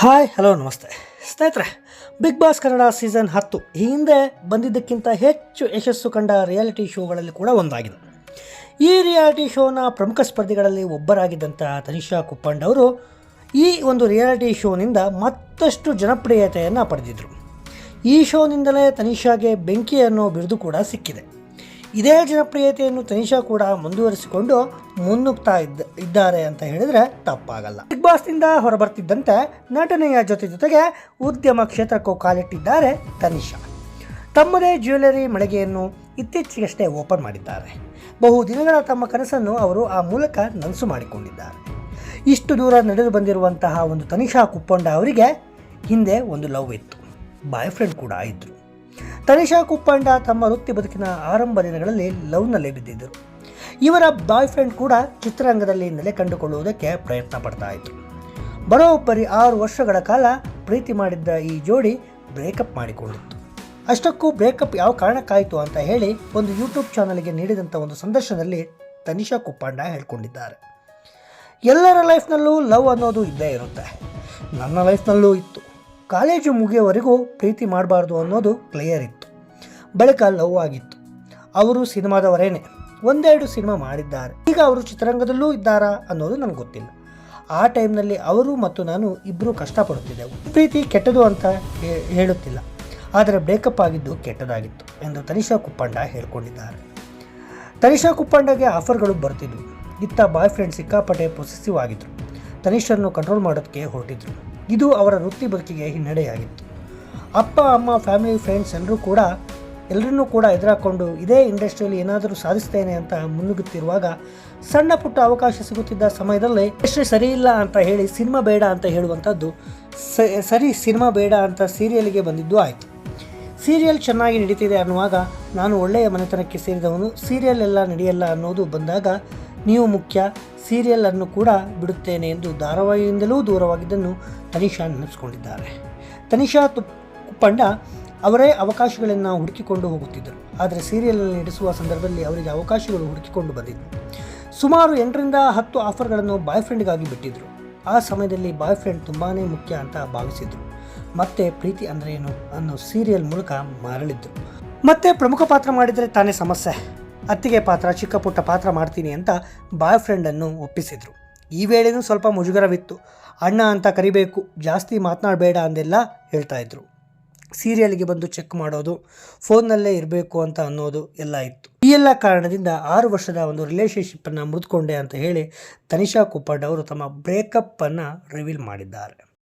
Hi hello ನಮಸ್ತೆ ಸ್ನೇಹಿತರೆ, big boss Kannada season 10 ಈ ಹಿಂದೆ ಬಂದಿದ್ದಕ್ಕಿಂತ ಹೆಚ್ಚು ಯಶಸ್ಸು ಕಂಡ ರಿಯಾಲಿಟಿ ಶೋಗಳಲ್ಲಿ ಕೂಡ ಒಂದಾಗಿದೆ. ಈ ರಿಯಾಲಿಟಿ ಶೋನ ಪ್ರಮುಖ ಸ್ಪರ್ಧಿಗಳಲ್ಲಿ ಒಬ್ಬರಾಗಿದ್ದಂಥ ತನಿಷಾ ಕುಪ್ಪಂಡ್ ಅವರು ಈ ಒಂದು ರಿಯಾಲಿಟಿ ಶೋನಿಂದ ಮತ್ತಷ್ಟು ಜನಪ್ರಿಯತೆಯನ್ನು ಪಡೆದಿದ್ದರು. ಈ ಶೋನಿಂದಲೇ ತನಿಷಾಗೆ ಬೆಂಕಿ ಅನ್ನೋ ಬಿರುದು ಕೂಡ ಸಿಕ್ಕಿದೆ. ಇದೇ ಜನಪ್ರಿಯತೆಯನ್ನು ತನಿಷಾ ಕೂಡ ಮುಂದುವರಿಸಿಕೊಂಡು ಮುನ್ನುಗ್ತಾ ಇದ್ದಾರೆ ಅಂತ ಹೇಳಿದರೆ ತಪ್ಪಾಗಲ್ಲ. ಬಿಗ್ ಬಾಸ್ನಿಂದ ಹೊರಬರ್ತಿದ್ದಂತೆ ನಟನೆಯ ಜೊತೆಗೆ ಉದ್ಯಮ ಕ್ಷೇತ್ರಕ್ಕೂ ಕಾಲಿಟ್ಟಿದ್ದಾರೆ ತನಿಷಾ. ತಮ್ಮದೇ ಜ್ಯುವೆಲರಿ ಮಳಿಗೆಯನ್ನು ಇತ್ತೀಚೆಗಷ್ಟೇ ಓಪನ್ ಮಾಡಿದ್ದಾರೆ. ಬಹು ದಿನಗಳ ತಮ್ಮ ಕನಸನ್ನು ಅವರು ಆ ಮೂಲಕ ನನಸು ಮಾಡಿಕೊಂಡಿದ್ದಾರೆ. ಇಷ್ಟು ದೂರ ನಡೆದು ಬಂದಿರುವಂತಹ ಒಂದು ತನಿಷಾ ಕುಪ್ಪಂಡ ಅವರಿಗೆ ಹಿಂದೆ ಒಂದು ಲವ್ ಇತ್ತು, ಬಾಯ್ ಫ್ರೆಂಡ್ ಕೂಡ ಇದ್ದರು. ತನಿಷಾ ಕುಪ್ಪಂಡ ತಮ್ಮ ವೃತ್ತಿ ಬದುಕಿನ ಆರಂಭ ದಿನಗಳಲ್ಲಿ ಲವ್ನಲ್ಲೇ ಬಿದ್ದಿದ್ದರು. ಇವರ ಬಾಯ್ ಫ್ರೆಂಡ್ ಕೂಡ ಚಿತ್ರರಂಗದಲ್ಲಿ ನೆಲೆ ಕಂಡುಕೊಳ್ಳುವುದಕ್ಕೆ ಪ್ರಯತ್ನ ಪಡ್ತಾ ಇದ್ರು. ಬರೋಬ್ಬರಿ 6 ವರ್ಷಗಳ ಕಾಲ ಪ್ರೀತಿ ಮಾಡಿದ್ದ ಈ ಜೋಡಿ ಬ್ರೇಕಪ್ ಮಾಡಿಕೊಂಡಿತ್ತು. ಅಷ್ಟಕ್ಕೂ ಬ್ರೇಕಪ್ ಯಾವ ಕಾರಣಕ್ಕಾಯಿತು ಅಂತ ಹೇಳಿ ಒಂದು ಯೂಟ್ಯೂಬ್ ಚಾನಲ್ಗೆ ನೀಡಿದಂಥ ಒಂದು ಸಂದರ್ಶನದಲ್ಲಿ ತನಿಷಾ ಕುಪ್ಪಂಡ ಹೇಳ್ಕೊಂಡಿದ್ದಾರೆ. ಎಲ್ಲರ ಲೈಫ್ನಲ್ಲೂ ಲವ್ ಅನ್ನೋದು ಇದ್ದೇ ಇರುತ್ತೆ. ನನ್ನ ಲೈಫ್ನಲ್ಲೂ ಇತ್ತು. ಕಾಲೇಜು ಮುಗಿಯೋವರೆಗೂ ಪ್ರೀತಿ ಮಾಡಬಾರ್ದು ಅನ್ನೋದು ಕ್ಲಿಯರ್ ಇತ್ತು. ಬಳಿಕ ಲವ್ ಆಗಿತ್ತು. ಅವರು ಸಿನಿಮಾದವರೇನೆ, 1-2 ಸಿನಿಮಾ ಮಾಡಿದ್ದಾರೆ. ಈಗ ಅವರು ಚಿತ್ರರಂಗದಲ್ಲೂ ಇದ್ದಾರಾ ಅನ್ನೋದು ನನಗೆ ಗೊತ್ತಿಲ್ಲ. ಆ ಟೈಮ್ನಲ್ಲಿ ಅವರು ಮತ್ತು ನಾನು ಇಬ್ಬರು ಕಷ್ಟಪಡುತ್ತಿದ್ದೆವು. ಪ್ರೀತಿ ಕೆಟ್ಟದು ಅಂತ ಹೇಳುತ್ತಿಲ್ಲ, ಆದರೆ ಬ್ರೇಕಪ್ ಆಗಿದ್ದು ಕೆಟ್ಟದಾಗಿತ್ತು ಎಂದು ತನಿಷಾ ಕುಪ್ಪಂಡ ಹೇಳ್ಕೊಂಡಿದ್ದಾರೆ. ತನಿಷಾ ಕುಪ್ಪಂಡಗೆ ಆಫರ್ಗಳು ಬರ್ತಿದ್ವು. ಇತ್ತ ಬಾಯ್ ಫ್ರೆಂಡ್ ಸಿಕ್ಕಾಪಟ್ಟೆ ಪೊಸೆಸಿವ್ ಆಗಿದ್ರು. ತನಿಷನ್ನು ಕಂಟ್ರೋಲ್ ಮಾಡೋದಕ್ಕೆ ಹೊರಟಿದ್ರು. ಇದು ಅವರ ವೃತ್ತಿ ಬದುಕಿಗೆ ಹಿನ್ನಡೆಯಾಗಿತ್ತು. ಅಪ್ಪ ಅಮ್ಮ ಫ್ಯಾಮಿಲಿ ಫ್ರೆಂಡ್ಸ್ ಎಲ್ಲರನ್ನೂ ಕೂಡ ಎದುರಾಕೊಂಡು ಇದೇ ಇಂಡಸ್ಟ್ರಿಯಲ್ಲಿ ಏನಾದರೂ ಸಾಧಿಸ್ತೇನೆ ಅಂತ ಮುನ್ನುಗ್ಗುತ್ತಿರುವಾಗ ಸಣ್ಣ ಪುಟ್ಟ ಅವಕಾಶ ಸಿಗುತ್ತಿದ್ದ ಸಮಯದಲ್ಲಿ ಇಂಡಸ್ಟ್ರಿ ಸರಿ ಇಲ್ಲ ಅಂತ ಹೇಳಿ ಸಿನಿಮಾ ಬೇಡ ಅಂತ ಹೇಳುವಂಥದ್ದು ಸಿನಿಮಾ ಬೇಡ ಅಂತ ಸೀರಿಯಲ್ಗೆ ಬಂದಿದ್ದು ಆಯಿತು. ಸೀರಿಯಲ್ ಚೆನ್ನಾಗಿ ನಡೀತಿದೆ ಅನ್ನುವಾಗ ನಾನು ಒಳ್ಳೆಯ ಮನೆತನಕ್ಕೆ ಸೇರಿದವನು, ಸೀರಿಯಲ್ ಎಲ್ಲ ನಡೆಯಲ್ಲ ಅನ್ನೋದು ಬಂದಾಗ ನೀವು ಮುಖ್ಯ, ಸೀರಿಯಲನ್ನು ಕೂಡ ಬಿಡುತ್ತೇನೆ ಎಂದು ಧಾರಾವಾಹಿಯಿಂದಲೂ ದೂರವಾಗಿದ್ದನ್ನು ತನಿಷಾ ನೆನಪಿಸಿಕೊಂಡಿದ್ದಾರೆ. ತನಿಷಾ ಕುಪ್ಪಂಡ ಅವರೇ ಅವಕಾಶಗಳನ್ನು ಹುಡುಕಿಕೊಂಡು ಹೋಗುತ್ತಿದ್ದರು. ಆದರೆ ಸೀರಿಯಲ್ನಲ್ಲಿ ನಡೆಸುವ ಸಂದರ್ಭದಲ್ಲಿ ಅವರಿಗೆ ಅವಕಾಶಗಳು ಹುಡುಕಿಕೊಂಡು ಬಂದಿದ್ದವು. ಸುಮಾರು 8-10 ಆಫರ್ಗಳನ್ನು ಬಾಯ್ ಫ್ರೆಂಡ್ಗಾಗಿ ಬಿಟ್ಟಿದ್ದರು. ಆ ಸಮಯದಲ್ಲಿ ಬಾಯ್ ಫ್ರೆಂಡ್ ತುಂಬಾ ಮುಖ್ಯ ಅಂತ ಭಾವಿಸಿದರು. ಮತ್ತೆ ಪ್ರೀತಿ ಅಂದರೆ ಏನು ಅನ್ನೋ ಸೀರಿಯಲ್ ಮೂಲಕ ಮರಳಿದ್ರು. ಮತ್ತೆ ಪ್ರಮುಖ ಪಾತ್ರ ಮಾಡಿದರೆ ತಾನೇ ಸಮಸ್ಯೆ, ಅತ್ತಿಗೆ ಪಾತ್ರ, ಚಿಕ್ಕ ಪುಟ್ಟ ಪಾತ್ರ ಮಾಡ್ತೀನಿ ಅಂತ ಬಾಯ್ ಫ್ರೆಂಡನ್ನು ಒಪ್ಪಿಸಿದರು. ಈ ವೇಳೆಯೂ ಸ್ವಲ್ಪ ಮುಜುಗರವಿತ್ತು. ಅಣ್ಣ ಅಂತ ಕರಿಬೇಕು, ಜಾಸ್ತಿ ಮಾತನಾಡಬೇಡ ಅಂದೆಲ್ಲ ಹೇಳ್ತಾ ಇದ್ರು. ಸೀರಿಯಲ್ಗೆ ಬಂದು ಚೆಕ್ ಮಾಡೋದು, ಫೋನ್ನಲ್ಲೇ ಇರಬೇಕು ಅಂತ ಅನ್ನೋದು ಎಲ್ಲ ಇತ್ತು. ಈ ಎಲ್ಲ ಕಾರಣದಿಂದ 6 ವರ್ಷದ ಒಂದು ರಿಲೇಷನ್ಶಿಪ್ಪನ್ನು ಮುರಿದುಕೊಂಡೆ ಅಂತ ಹೇಳಿ ತನಿಷಾ ಕುಪ್ಪಂಡ್ ಅವರು ತಮ್ಮ ಬ್ರೇಕಪ್ಪನ್ನು ರಿವೀಲ್ ಮಾಡಿದ್ದಾರೆ.